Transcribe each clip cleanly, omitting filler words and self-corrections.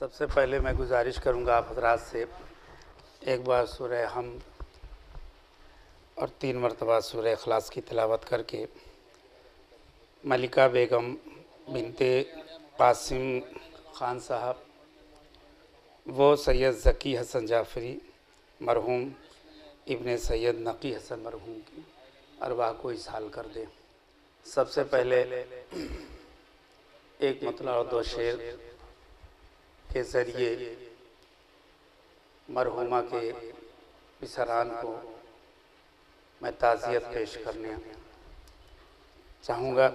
سب سے پہلے میں گزارش کروں گا آپ حضرات سے ایک بار سورہ حمد اور 3 مرتبہ سورہ اخلاص کی تلاوت کر کے ملکہ بیگم بنت قاسم خان صاحب وہ سید ذکی حسن جعفری مرحوم ابن سید نقی حسن مرحوم کی ارواح کو اصحال کر دیں۔ سب سے پہلے ایک مطلع اور 2 شعر کے ذریعے مرحومہ کے پسران کو میں تعزیت پیش کرنے چاہوں گا،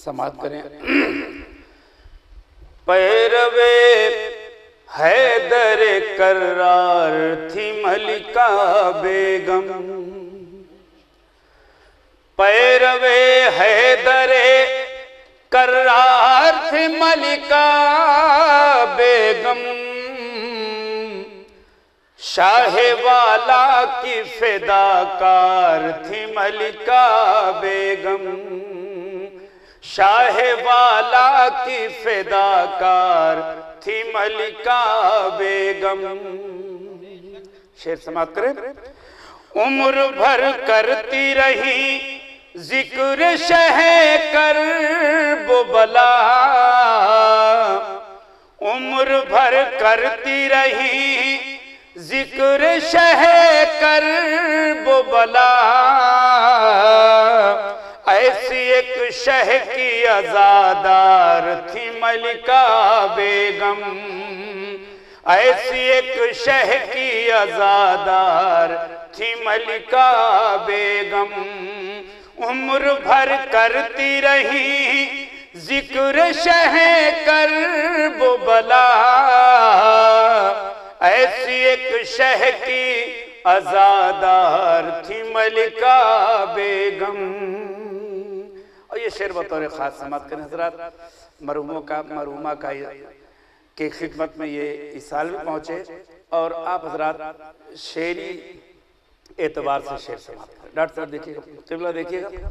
سماعت کریں۔ پیروے حیدر کرار تھی ملکہ بیگم، پیروے حیدر کرار تھی ملکہ بیگم، شاہ والا کی فداکار تھی ملکہ بیگم، شاہ والا کی فداکار تھی ملکہ بیگم۔ شعر سماعت کریں۔ عمر بھر کرتی رہی ذکر شہ کرب و بلا، عمر بھر کرتی رہی ذکر شہ کرب و بلا، ایسی ایک شہ کی عزادار تھی ملکہ بیگم، ایسی ایک شہ کی عزادار تھی ملکہ بیگم، عمر بھر کرتی رہی ذکر شہ کرب و بلا، ایسی ایک شہ کی عزادار تھی ملکہ بیگم۔ اور یہ شعر بطور خاص سماعت کریں حضرات، مرحومہ کا کی خدمت میں یہ اصحال بھی پہنچے اور آپ حضرات شعری اعتبار سے شعر سماعت کریں۔ ڈاکٹر صاحب دیکھیے گا، قبلہ دیکھیے گا۔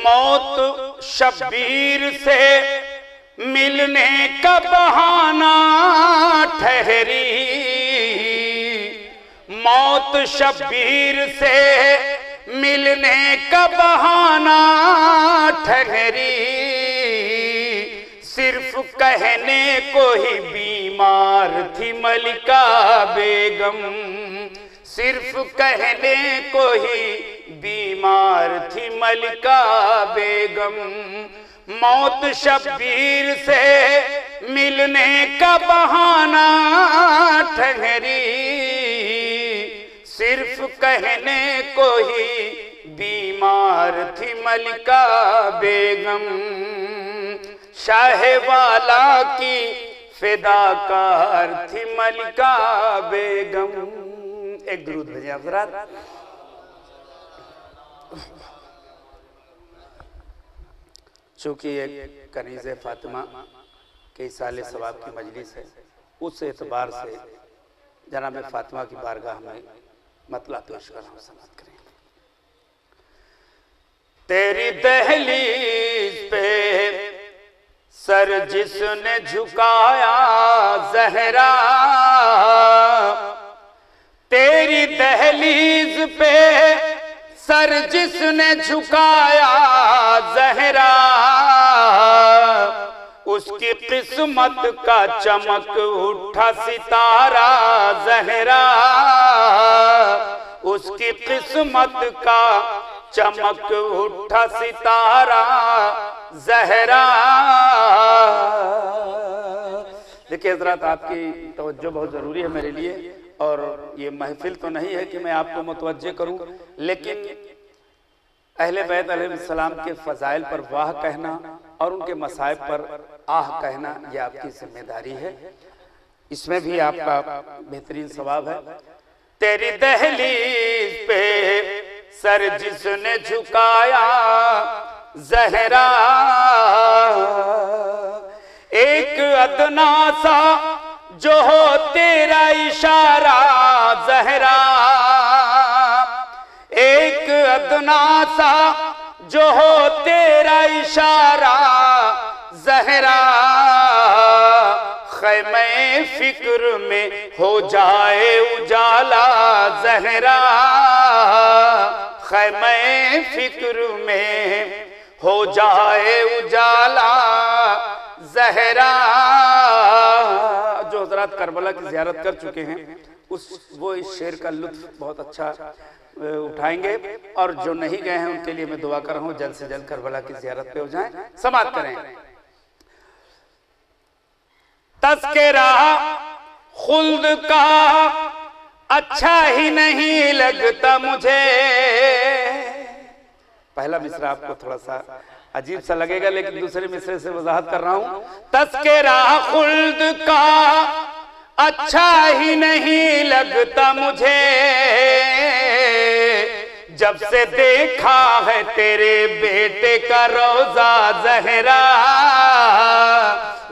موت شبیر سے ملنے کا بہانہ ٹھہری، موت شبیر سے ملنے کا بہانہ ٹھہری، صرف کہنے کو ہی بیمار تھی ملکہ بیگم، صرف کہنے کو ہی بیمار تھی ملکہ بیگم، موت شبیر سے ملنے کا بہانہ ٹھہری، صرف کہنے کو ہی بیمار تھی ملکہ بیگم، شاہ والا کی فداکار تھی ملکہ بیگم۔ ایک درود بھیجیں حضرات۔ چونکہ ایک کنیز فاطمہ کے اصحال ثواب کی مجلس ہے، اس اعتبار سے جناب فاطمہ کی بارگاہ میں مطلع پیش کر رہا ہوں، سماعت کریں۔ تیری دہلیز پہ سر جس نے جھکایا زہرا، تیری دہلیز پہ سر جس نے جھکایا زہرا، اس کی قسمت کا چمک اٹھا ستارہ زہرا، اس کی قسمت کا چمک اٹھا ستارہ زہرا۔ دیکھیں حضرات، آپ کی توجہ بہت ضروری ہے میرے لیے، اور یہ محفل تو نہیں ہے کہ میں آپ کو متوجہ کروں، لیکن اہل بیت علیہ السلام کے فضائل پر واہ کہنا اور ان کے مصائب پر آہ کہنا یہ آپ کی ذمہ داری ہے، اس میں بھی آپ کا بہترین ثواب ہے۔ تیری دہلیز پہ سر جس نے جھکایا زہرا، ایک ادنا سا جو ہو تیرا اشارہ زہرا، ایک ادنا سا جو ہو تیرا اشارہ زہرا، خیمہ فکر میں ہو جائے اجالا زہرا، خیمہ فکر میں ہو جائے اجالا زہرا۔ جو حضرات کربلا کی زیارت کر چکے ہیں وہ اس شعر کا لطف بہت اچھا اٹھائیں گے، اور جو نہیں گئے ہیں ان کے لیے میں دعا کر رہا ہوں جلد سے جلد کربلا کی زیارت پہ ہو جائیں، سماعت کریں۔ تذکرہ خلد کا اچھا ہی نہیں لگتا مجھے، پہلا مصرع آپ کو تھوڑا سا عجیب سا لگے گا لیکن دوسرے مصرے سے وضاحت کر رہا ہوں۔ تذکرہ خلد کا اچھا ہی نہیں لگتا مجھے، جب سے دیکھا ہے تیرے بیٹے کا روضہ زہرا،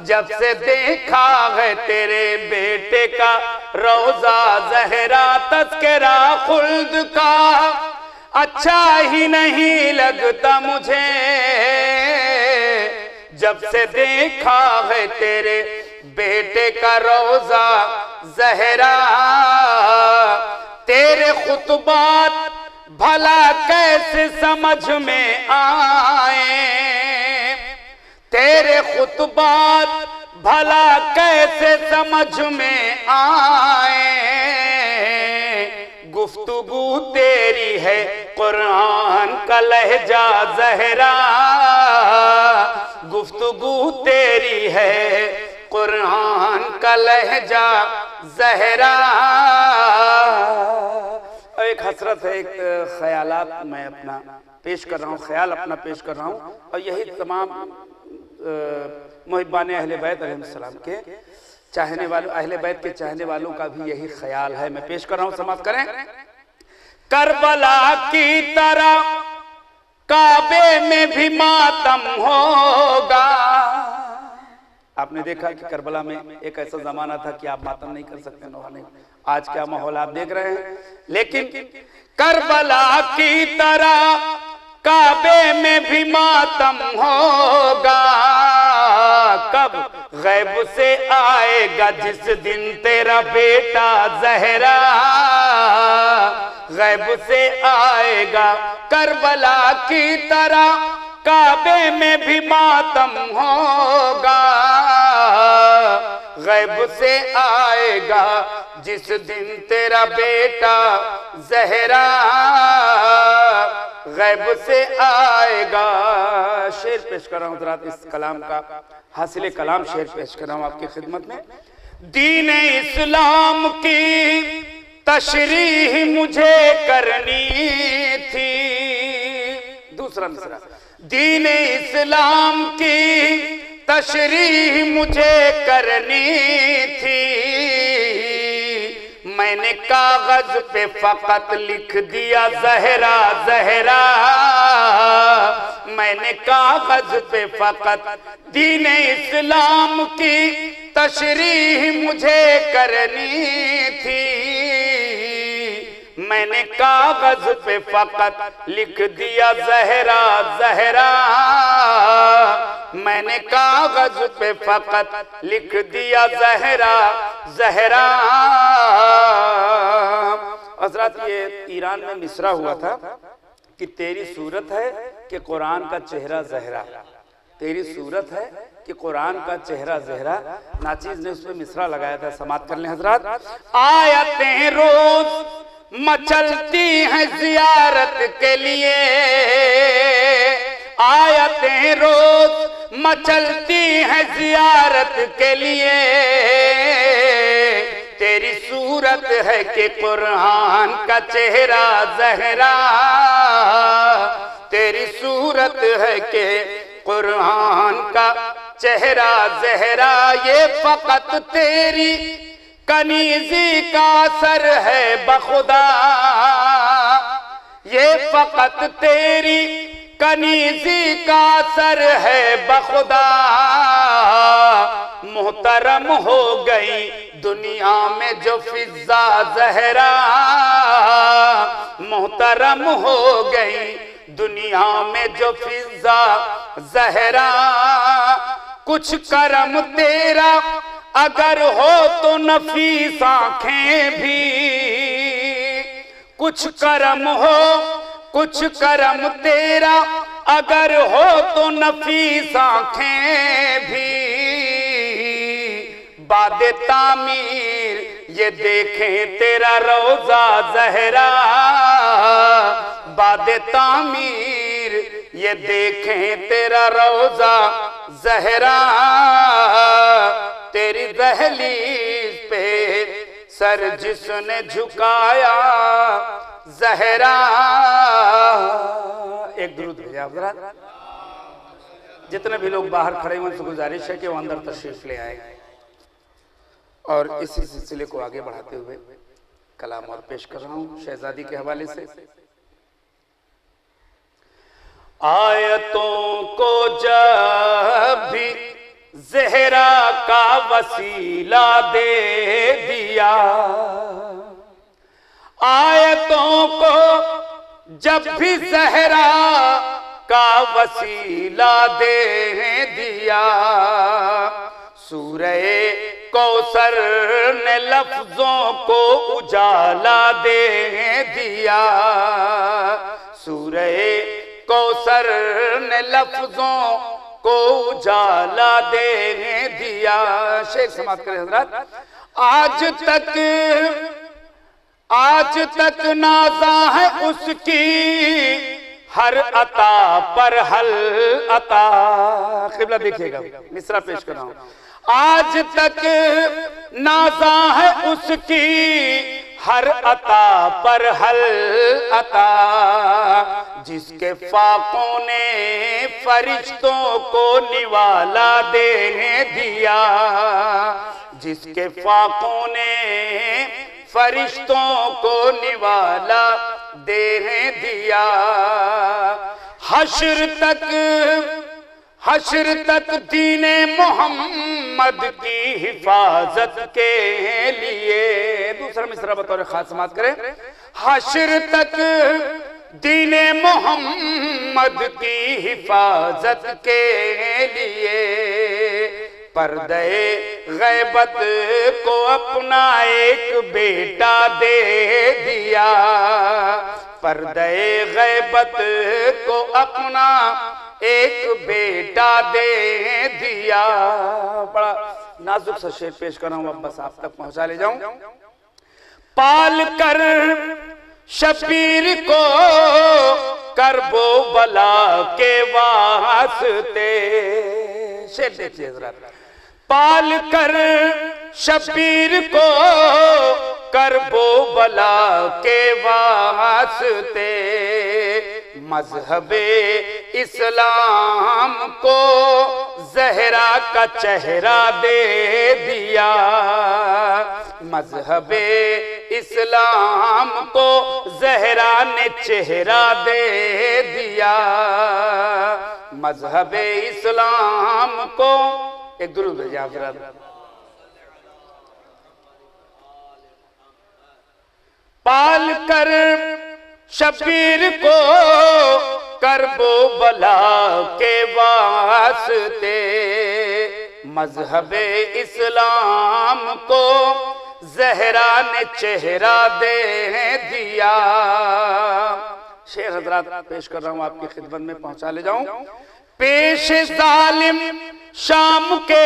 جب سے دیکھا ہے تیرے بیٹے کا روضہ زہرا۔ تذکرہ خلد کا اچھا ہی نہیں لگتا مجھے، جب سے دیکھا ہے تیرے بیٹے کا روضہ زہرا۔ تیرے خطبات بھلا کیسے سمجھ میں آئیں، تیرے خطبات بھلا کیسے سمجھ میں آئیں، گفتگو تیری ہے قرآن کا لہجہ زہرا، گفتگو تیری ہے قرآن کا لہجہ زہرا۔ ایک حسرت ہے، ایک خیالات میں اپنا پیش کر رہا ہوں، خیال اپنا پیش کر رہا ہوں، اور یہی تمام محبان اہل بیت علیہ السلام کے چاہنے والوں، اہل بیت کے چاہنے والوں کا بھی یہی خیال ہے، میں پیش کر رہا ہوں، سماعت کریں۔ کربلا کی طرح کعبے میں بھی ماتم ہوگا۔ آپ نے دیکھا کہ کربلا میں ایک ایسا زمانہ تھا کہ آپ ماتم نہیں کر سکتے، نوحہ نہیں، آج کیا ماحول آپ دیکھ رہے ہیں، لیکن کربلا کی طرح کعبے میں بھی ماتم ہوگا۔ کب غیب سے آئے گا جس دن تیرا بیٹا زہرا، غیب سے آئے گا کربلا کی طرح کعبے میں بھی ماتم ہوگا، غیب سے آئے گا جس دن تیرا بیٹا زہرا، غیب سے آئے گا۔ شعر پیش کر رہا ہوں حضرات، اس کلام کا حاصل کلام شعر پیش کر رہا ہوں آپ کی خدمت میں۔ دین اسلام کی تشریح مجھے کرنی تھی، دوسرا مصرع، دین اسلام کی تشریح مجھے کرنی تھی، میں نے کاغذ پہ فقط لکھ دیا زہرا زہرا، میں نے کاغذ پہ فقط دین اسلام کی تشریح مجھے کرنی تھی، میں نے کاغذ پہ فقط لکھ دیا زہرا زہرا، میں نے کاغذ پہ فقط لکھ دیا زہرا زہرا۔ حضرات یہ ایران میں مصرع ہوا تھا کہ تیری صورت ہے کہ قرآن کا چہرہ زہرا، تیری صورت ہے کہ قرآن کا چہرہ زہرا، ناچیز نے اس پہ مصرع لگایا تھا، سماعت کر لیں حضرات۔ آیتیں روز مچلتی ہیں زیارت کے لیے، آیتیں روز مچلتی ہیں زیارت کے لیے، تیری صورت ہے کہ قرآن کا چہرہ زہرا، تیری صورت ہے کہ قرآن کا چہرہ زہرا، یہ فقط تیری کنیزی کا اثر ہے بخدا، یہ فقط تیری کنیزی کا اثر ہے بخدا، محترم ہو گئی دنیا میں جو فضا زہرا، محترم ہو گئی دنیا میں جو فضا زہرا، کچھ کرم تیرا اگر ہو تو نفیس آنکھیں بھی، کچھ کرم ہو کچھ کرم تیرا، اگر ہو تو نفیس آنکھیں بھی، بعد تعمیر یہ دیکھیں تیرا روضہ زہرا، بعد تعمیر یہ دیکھیں تیرا روضہ زہرا، تیری دہلیز پہ سر جس نے جھکایا زہرا۔ ایک درود بھیجا حضرات، جتنے بھی لوگ باہر کھڑے ہیں ان سے گزارش ہے کہ وہ اندر تشریف لے آئے، اور اسی سلسلے کو آگے بڑھاتے ہوئے کلام اور پیش کر رہا ہوں شہزادی کے حوالے سے۔ آیتوں کو جب بھی زہرا کا وسیلہ دے دیا، آیتوں کو جب بھی زہرا کا وسیلہ دے دیا، سورہ کوثر نے لفظوں کو اجالا دے دیا، سورہ کوثر نے لفظوں کو اجالا دے دیا۔ شیخ سماعت کریں حضرات۔ آج تک نازاں ہے اس کی ہر عطا پر حل عطا۔ قبلہ دیکھئے گا، مصرع پیش کر رہا ہوں۔ آج تک نازاں ہے اس کی ہر عطا پر حل عطا، جس کے فاقوں نے فرشتوں کو نوالا دے دیا، جس کے فاقوں نے فرشتوں کو نوالا دے دیا۔ حشر تک دین محمد کی حفاظت کے لیے، دوسرا مصرع بطور خاص سماعت کریں۔ حشر تک دین محمد کی حفاظت کے لیے، پردے غیبت کو اپنا ایک بیٹا دے دیا، پردے غیبت کو اپنا ایک بیٹا دے دیا۔ بڑا نازک سا شعر پیش کر رہا ہوں، اب بس آپ تک پہنچا لے جاؤں۔ پال کر شبیر کو کرب و بلا کے واسطے، شعر دیکھئے حضرات۔ پال کر شبیر کو کرب و بلا کے واسطے، مذہب اسلام کو زہرا کا چہرہ دے دیا، مذہب اسلام کو زہرا نے چہرہ دے دیا، مذہب اسلام کو ایک درود بھیجا حضرات۔ پال کر شبیر کو کرب و بلا کے واسطے، مذہب اسلام کو زہرا نے چہرہ دے دیا۔ شعر حضرات پیش کر رہا ہوں، آپ کی خدمت میں پہنچا لے جاؤں۔ پیش ظالم شام کے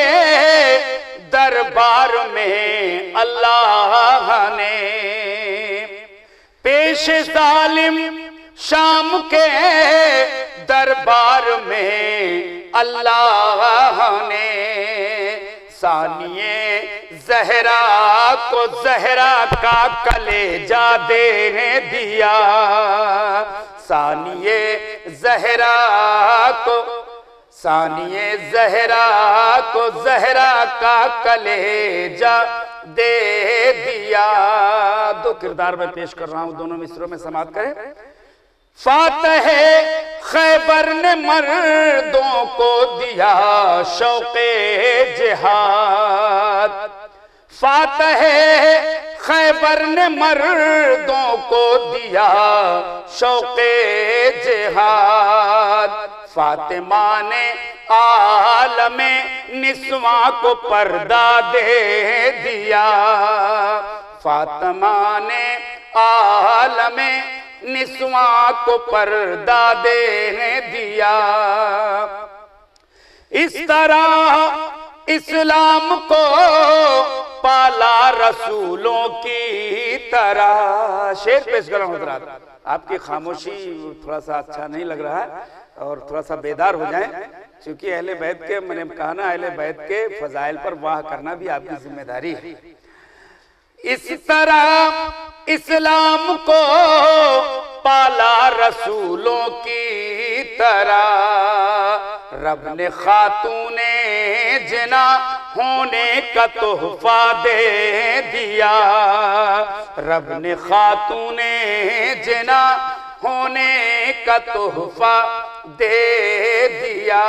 دربار میں اللہ نے، پیش ظالم شام کے دربار میں اللہ نے، ثانیے زہرا کو زہرا کا کلیجہ دے دیا، ثانیے زہرا کو زہرا کا کلیجہ دے دیا۔ دو کردار میں پیش کر رہا ہوں، دونوں مصروں میں سماعت کریں۔ فاتح خیبر نے مردوں کو دیا شوق جہاد، فاتح خیبر نے مردوں کو دیا شوق جہاد، فاطمہ نے عالم نسواں کو پردہ دے دیا، فاطمہ نے عالم نسواں کو پردہ دے دیا۔ اس طرح اسلام کو پالا رسولوں کی طرح۔ شعر پیش کر رہا ہوں حضرات، آپ کی خاموشی تھوڑا سا اچھا نہیں لگ رہا ہے، اور تھوڑا سا بیدار ہو جائیں، چونکہ اہل بیت کے، میں نے کہا نا، اہل بیت کے فضائل پر واہ کرنا بھی آپ کی ذمہ داری ہے۔ اس طرح اسلام کو پالا رسولوں کی طرح، رب نے خاتون جنا ہونے کا تحفہ دے دیا، رب نے خاتون جنا ہونے کا تحفہ دے دیا۔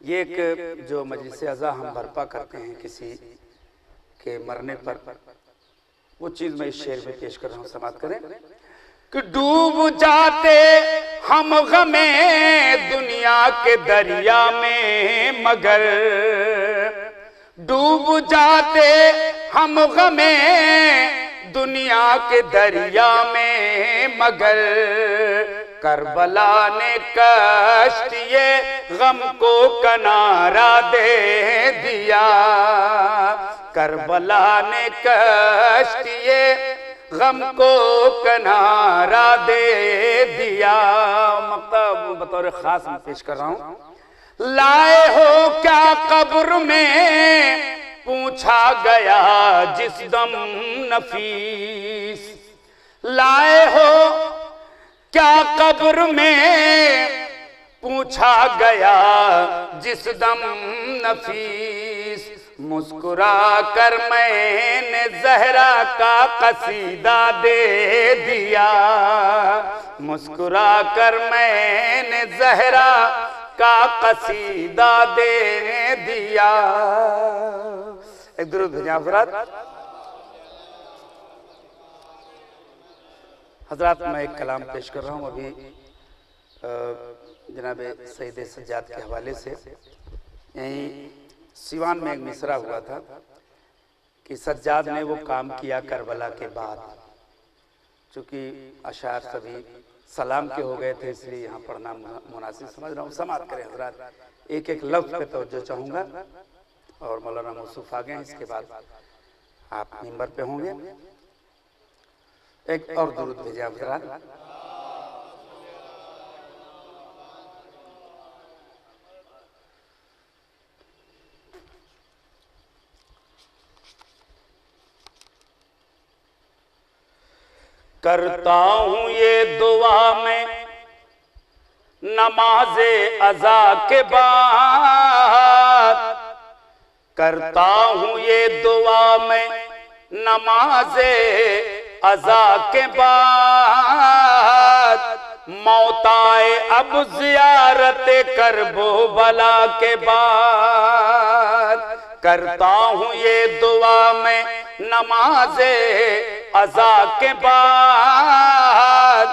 یہ ایک جو مجلس عزا ہم برپا کرتے ہیں کسی کے مرنے پر، وہ چیز میں اس شعر میں پیش کر رہا ہوں، سماعت کریں کہ ڈوب جاتے ہم غم دنیا کے دریا میں، مگر ڈوب جاتے ہم غم دنیا کے دریا میں، مگر کربلا نے کشتی غم کو کنارہ دے دیا، کربلا نے کشتی غم کو کنارہ دے دیا۔ مقطع بطور خاص میں پیش کر رہا ہوں۔ لائے ہو کیا قبر میں پوچھا گیا جس دم نفیس، لائے ہو کیا قبر میں پوچھا گیا جس دم نفیس، مسکرا کر میں نے زہرا کا قصیدہ دے دیا، مسکرا کر میں نے زہرا کا قصیدہ دے دیا۔ ایک درود بھیجیں حضرات۔ حضرات میں ایک کلام پیش کر رہا ہوں ابھی جناب سید سجاد کے حوالے سے۔ یہیں سیوان میں ایک مصرع ہوا تھا کہ سجاد نے وہ کام کیا کربلا کے بعد، چونکہ اشعار سبھی سلام کے ہو گئے تھے، اس لیے یہاں پڑھنا مناسب سمجھ رہا ہوں۔ سماعت کریں حضرات، ایک ایک لفظ پہ توجہ چاہوں گا، اور مولانا موصوف آگے ہیں، اس کے بعد آپ منبر پہ ہوں گے۔ ایک اور درود بھیجیں حضرات۔ کرتا ہوں یہ دعا میں نماز عزا کے بعد، کرتا ہوں یہ دعا میں نماز عزا کے بعد، موت آئے اب زیارت کرب و بلا کے بعد، کرتا ہوں یہ دعا میں نماز عزا کے بعد،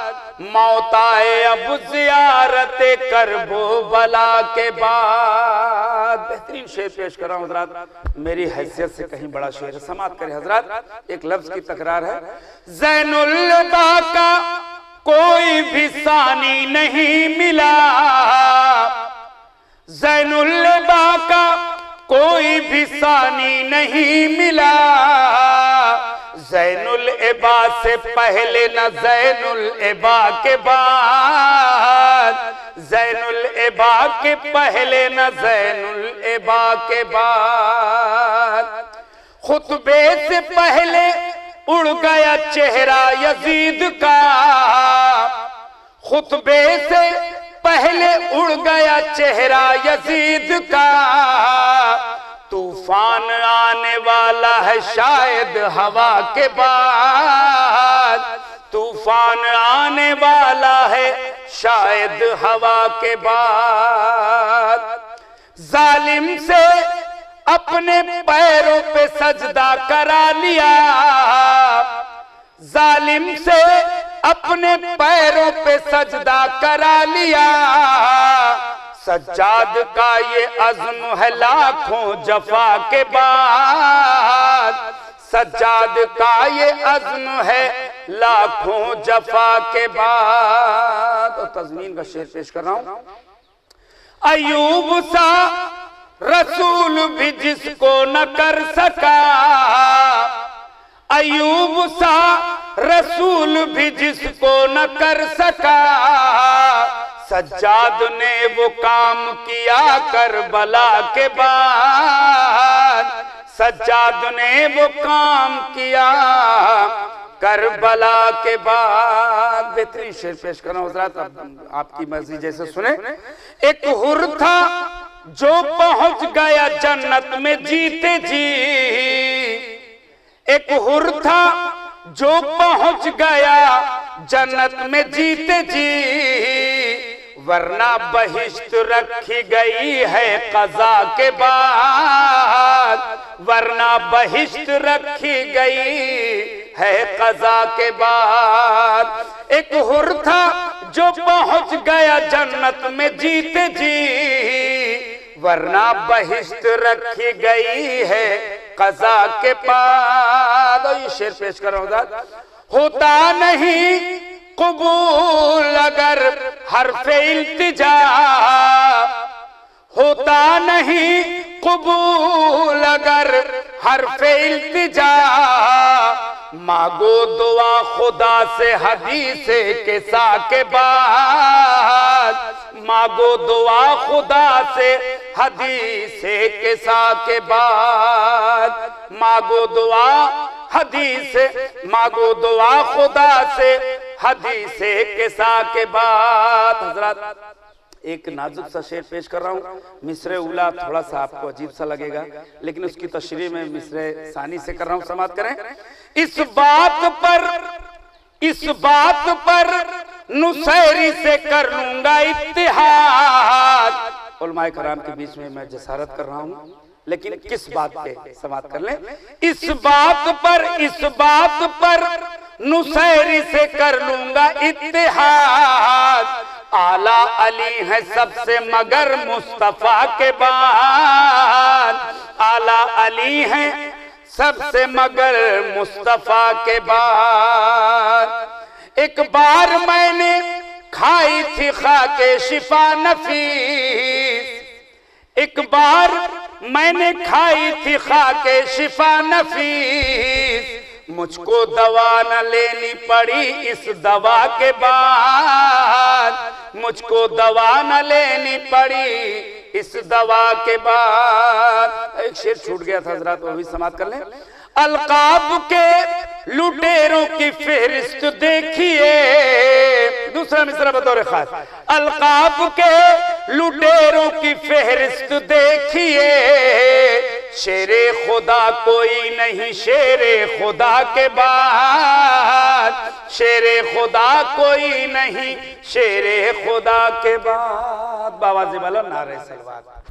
موت آئے اب زیارت کرب و بلا کے بعد۔ بہترین شعر پیش کر رہا ہوں حضرات، میری حیثیت سے کہیں بڑا شعر ہے، سماعت کریں حضرات۔ ایک لفظ کی تکرار ہے۔ زین العبا کا کوئی بھی ثانی نہیں ملا، زین العبا کا کوئی بھی ثانی نہیں ملا، زین العبا سے پہلے نہ زین العبا کے بعد، زین العبا کے پہلے نہ زین العبا کے بعد، خطبے سے پہلے اڑ گیا چہرہ یزید کا، خطبے سے پہلے اڑ گیا چہرہ یزید کا، طوفان آنے والا ہے شاید ہوا کے بعد، طوفان آنے والا ہے شاید ہوا کے بعد، ظالم سے اپنے پیروں پہ سجدہ کرا لیا، ظالم سے اپنے پیروں پہ سجدہ کرا لیا، سجاد کا یہ عزم ہے لاکھوں جفا کے بعد، سجاد کا یہ عزم ہے لاکھوں جفا کے بعد۔ اور تضمین کا شعر پیش کر رہا ہوں۔ ایوب سا رسول بھی جس کو نہ کر سکا، ایوب سا رسول بھی جس کو نہ کر سکا، سجاد نے وہ کام کیا کربلا کے بعد، سجاد نے وہ کام کیا کربلا کے بعد۔ بہترین شعر پیش کرنا حضرات، آپ کی مرضی جیسے سنیں۔ ایک حر تھا جو پہنچ گیا جنت میں جیتے جی، ایک حر تھا جو پہنچ گیا جنت میں جیتے جی، ورنہ بہشت رکھی گئی ہے قضا کے بعد، ورنہ بہشت رکھی گئی ہے قضا کے بعد۔ ایک حر تھا جو پہنچ گیا جنت میں جیتے جی، ورنہ بہشت رکھی گئی ہے قضا کے بعد۔ اور یہ شعر پیش کر رہا ہوں۔ ہوتا نہیں قبول اگر حرف التجا، ہوتا نہیں قبول اگر حرف التجا، مانگو دعا خدا سے حدیث کسا کے بعد، مانگو دعا خدا سے حدیث کسا کے بعد، مانگو دعا حدیث، مانگو دعا خدا سے حدیث کسا کے بعد۔ حضرات ایک نازک سا شعر پیش کر رہا ہوں۔ مصر اولا تھوڑا سا آپ کو عجیب سا لگے گا، لیکن اس کی تشریح میں مصر ثانی سے کر رہا ہوں، سماعت کریں۔ اس بات پر نصیری سے کر لوں گا اتحاد۔ علماء کرام کے بیچ میں میں جسارت کر رہا ہوں، لیکن کس بات پہ، سماعت کر لیں۔ اس بات پر نصیری سے کر لوں گا اتحاد، اعلیٰ علی ہے سب سے مگر مصطفیٰ کے بعد، اعلیٰ علی ہے سب سے مگر مصطفیٰ کے بعد۔ ایک بار میں نے کھائی تھی خاک شفا نفیس، ایک بار میں نے کھائی تھی خاک شفا نفیس، مجھ کو دوا نہ لینی پڑی اس دوا کے بعد، مجھ کو دوا نہ لینی پڑی اس دوا کے بعد۔ ایک شعر چھوٹ گیا تھا حضرات، وہ بھی سماعت کر لیں۔ القاب کے لٹیروں کی فہرست دیکھیے، دوسرا مصرع بطور خاص۔ القاب کے لٹیروں کی فہرست دیکھیے، شیر خدا کوئی نہیں شیر خدا کے بعد، شیر خدا کوئی نہیں شیر خدا کے بعد۔ باواز بالا نعرہ سلوات۔